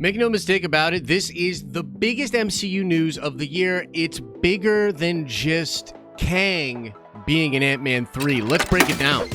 Make no mistake about it, this is the biggest MCU news of the year. It's bigger than just Kang being in Ant-Man 3. Let's break it down.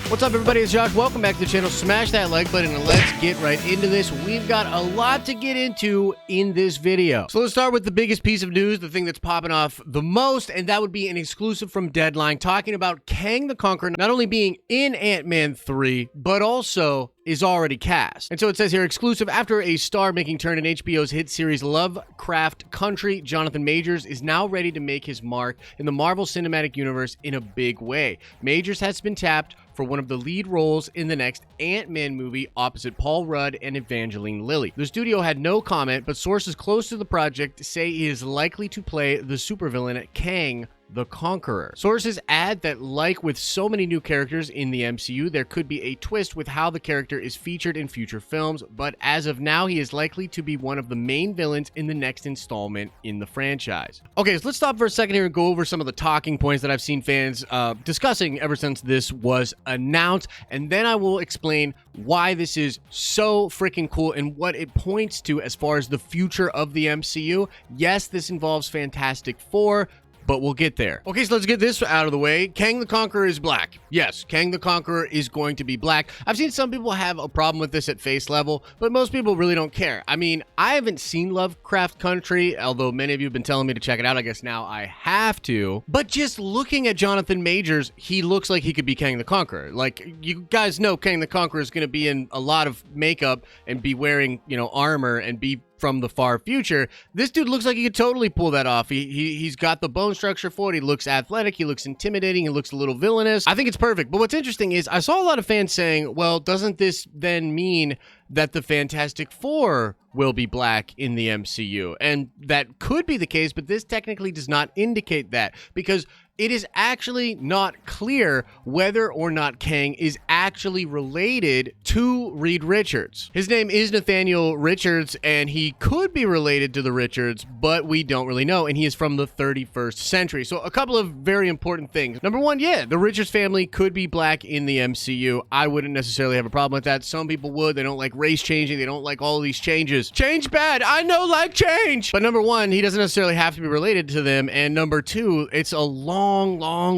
What's up, everybody? It's Josh. Welcome back to the channel. Smash that like button and let's get right into this. We've got a lot to get into in this video. So let's start with the biggest piece of news, the thing that's popping off the most, and that would be an exclusive from Deadline talking about Kang the Conqueror not only being in Ant-Man 3, but also is already cast. And so it says here, exclusive, after a star-making turn in HBO's hit series Lovecraft Country, Jonathan Majors is now ready to make his mark in the Marvel Cinematic Universe in a big way. Majors has been tapped for one of the lead roles in the next Ant-Man movie opposite Paul Rudd and Evangeline Lilly. The studio had no comment, but sources close to the project say he is likely to play the supervillain Kang the Conqueror. Sources add that, like with so many new characters in the MCU, there could be a twist with how the character is featured in future films, but as of now, he is likely to be one of the main villains in the next installment in the franchise. Okay, so let's stop for a second here and go over some of the talking points that I've seen fans discussing ever since this was announced, and then I will explain why this is so freaking cool and what it points to as far as the future of the MCU. Yes, this involves Fantastic Four, but we'll get there. Okay, so let's get this out of the way. Kang the Conqueror is black. Yes, Kang the Conqueror is going to be black. I've seen some people have a problem with this at face level, but most people really don't care. I mean, I haven't seen Lovecraft Country, although many of you have been telling me to check it out. I guess now I have to. But just looking at Jonathan Majors, he looks like he could be Kang the Conqueror. Like, you guys know Kang the Conqueror is going to be in a lot of makeup and be wearing, armor and be from the far future. This dude looks like he could totally pull that off. He's got the bone structure for it. He looks athletic. He looks intimidating. He looks a little villainous. I think it's perfect. But what's interesting is I saw a lot of fans saying, well, doesn't this then mean that the Fantastic Four will be black in the MCU? And that could be the case, but this technically does not indicate that, because it is actually not clear whether or not Kang is actually related to Reed Richards. His name is Nathaniel Richards, and he could be related to the Richards, but we don't really know, and he is from the 31st century. So a couple of very important things. Number one, yeah, the Richards family could be black in the MCU. I wouldn't necessarily have a problem with that. Some people would. They don't like race changing. They don't like all of these changes. Change bad. I know, like change. But number one, he doesn't necessarily have to be related to them. And number two, it's a long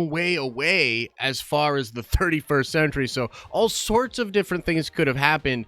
way away as far as the 31st century. So all sorts of different things could have happened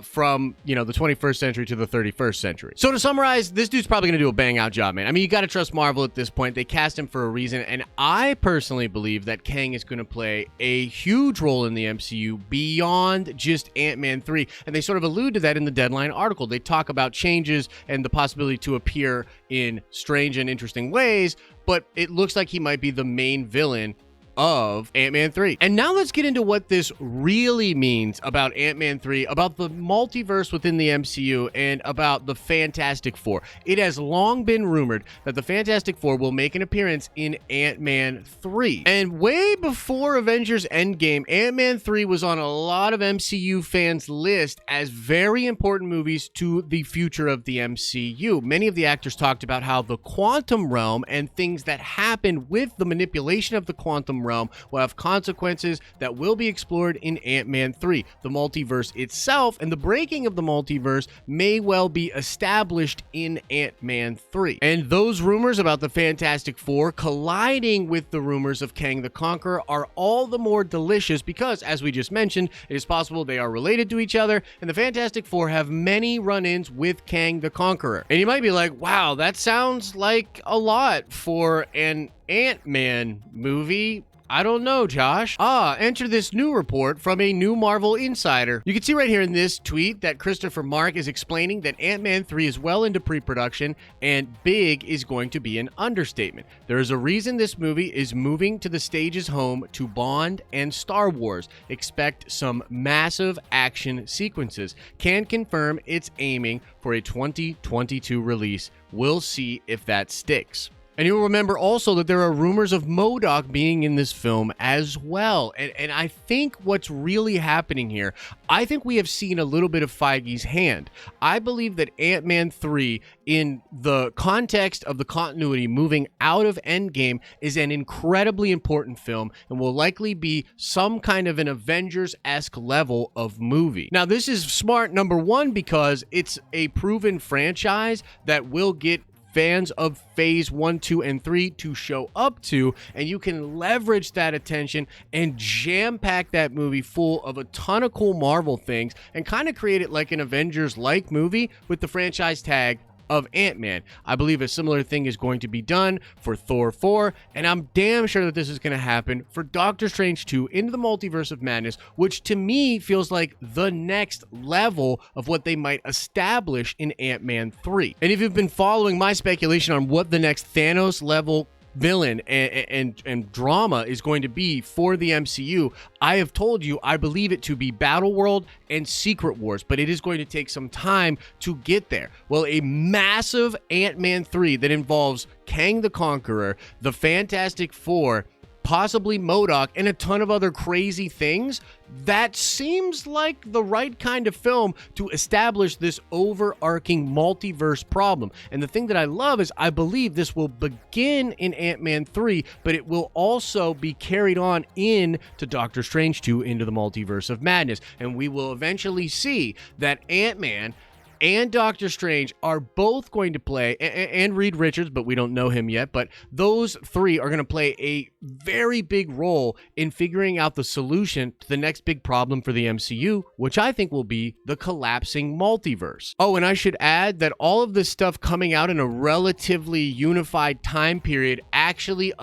from, the 21st century to the 31st century. So to summarize, this dude's probably going to do a bang out job, man. I mean, you got to trust Marvel at this point. They cast him for a reason. And I personally believe that Kang is going to play a huge role in the MCU beyond just Ant-Man 3. And they sort of allude to that in the Deadline article. They talk about changes and the possibility to appear in strange and interesting ways, but it looks like he might be the main villain of Ant-Man 3. And now let's get into what this really means about Ant-Man 3, about the multiverse within the MCU, and about the Fantastic Four. It has long been rumored that the Fantastic Four will make an appearance in Ant-Man 3. And way before Avengers Endgame, Ant-Man 3 was on a lot of MCU fans' list as very important movies to the future of the MCU. Many of the actors talked about how the quantum realm and things that happen with the manipulation of the quantum realm will have consequences that will be explored in Ant-Man 3. The multiverse itself and the breaking of the multiverse may well be established in Ant-Man 3. And those rumors about the Fantastic Four colliding with the rumors of Kang the Conqueror are all the more delicious because, as we just mentioned, it is possible they are related to each other, and the Fantastic Four have many run-ins with Kang the Conqueror. And you might be like, wow, that sounds like a lot for an Ant-Man movie. I don't know, Josh. Enter this new report from a new Marvel insider. You can see right here in this tweet that Christopher Mark is explaining that Ant-Man 3 is well into pre-production, and big is going to be an understatement. There is a reason this movie is moving to the stages home to Bond and Star Wars. Expect some massive action sequences. Can confirm it's aiming for a 2022 release. We'll see if that sticks. And you'll remember also that there are rumors of MODOK being in this film as well. And I think what's really happening here, I think we have seen a little bit of Feige's hand. I believe that Ant-Man 3, in the context of the continuity moving out of Endgame, is an incredibly important film and will likely be some kind of an Avengers-esque level of movie. Now, this is smart, number one, because it's a proven franchise that will get fans of phase 1, 2, and 3 to show up to, and you can leverage that attention and jam-pack that movie full of a ton of cool Marvel things and kind of create it like an Avengers-like movie with the franchise tag of Ant-Man. I believe a similar thing is going to be done for Thor 4, and I'm damn sure that this is going to happen for Doctor Strange 2 Into the Multiverse of Madness, which to me feels like the next level of what they might establish in Ant-Man 3. And if you've been following my speculation on what the next Thanos level villain and drama is going to be for the MCU, I have told you I believe it to be Battle World and Secret Wars, but it is going to take some time to get there. Well, a massive Ant-Man 3 that involves Kang the Conqueror, the Fantastic Four, possibly MODOK, and a ton of other crazy things, that seems like the right kind of film to establish this overarching multiverse problem. And the thing that I love is I believe this will begin in Ant-Man 3, but it will also be carried on in to Doctor Strange 2 Into the Multiverse of Madness. And we will eventually see that Ant-Man and Doctor Strange are both going to play, and Reed Richards, but we don't know him yet, but those three are going to play a very big role in figuring out the solution to the next big problem for the MCU, which I think will be the collapsing multiverse. Oh, and I should add that all of this stuff coming out in a relatively unified time period actually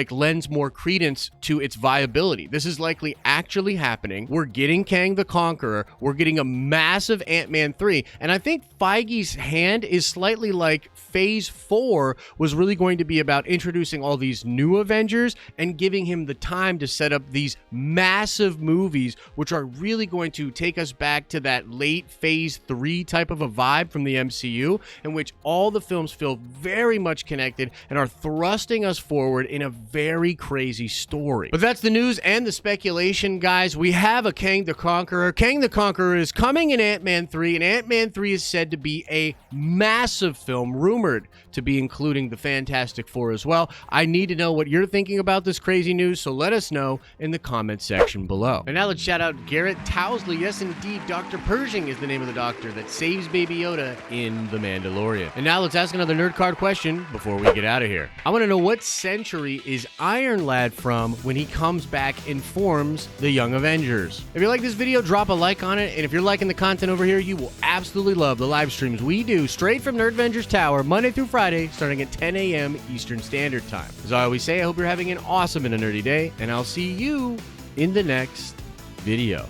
lends more credence to its viability. This is likely actually happening. We're getting Kang the Conqueror. We're getting a massive Ant-Man 3, and I think Feige's hand is slightly like Phase 4 was really going to be about introducing all these new Avengers and giving him the time to set up these massive movies, which are really going to take us back to that late Phase 3 type of a vibe from the MCU, in which all the films feel very much connected and are thrusting us forward in a very crazy story. But that's the news and the speculation, guys. We have a Kang the Conqueror. Kang the Conqueror is coming in Ant-Man 3, and Ant-Man 3 is said to be a massive film, rumored to be including the Fantastic Four as well. I need to know what you're thinking about this crazy news, so let us know in the comment section below. And now let's shout out Garrett Towsley. Yes, indeed, Dr. Pershing is the name of the doctor that saves Baby Yoda in The Mandalorian. And now let's ask another nerd card question before we get out of here. I want to know, what century is Iron Lad from when he comes back and forms the Young Avengers? If you like this video, drop a like on it, and if you're liking the content over here, you will absolutely love the live streams we do straight from Nerd Avengers Tower Monday through Friday starting at 10 a.m. Eastern Standard Time. As I always say, I hope you're having an awesome and a nerdy day, and I'll see you in the next video.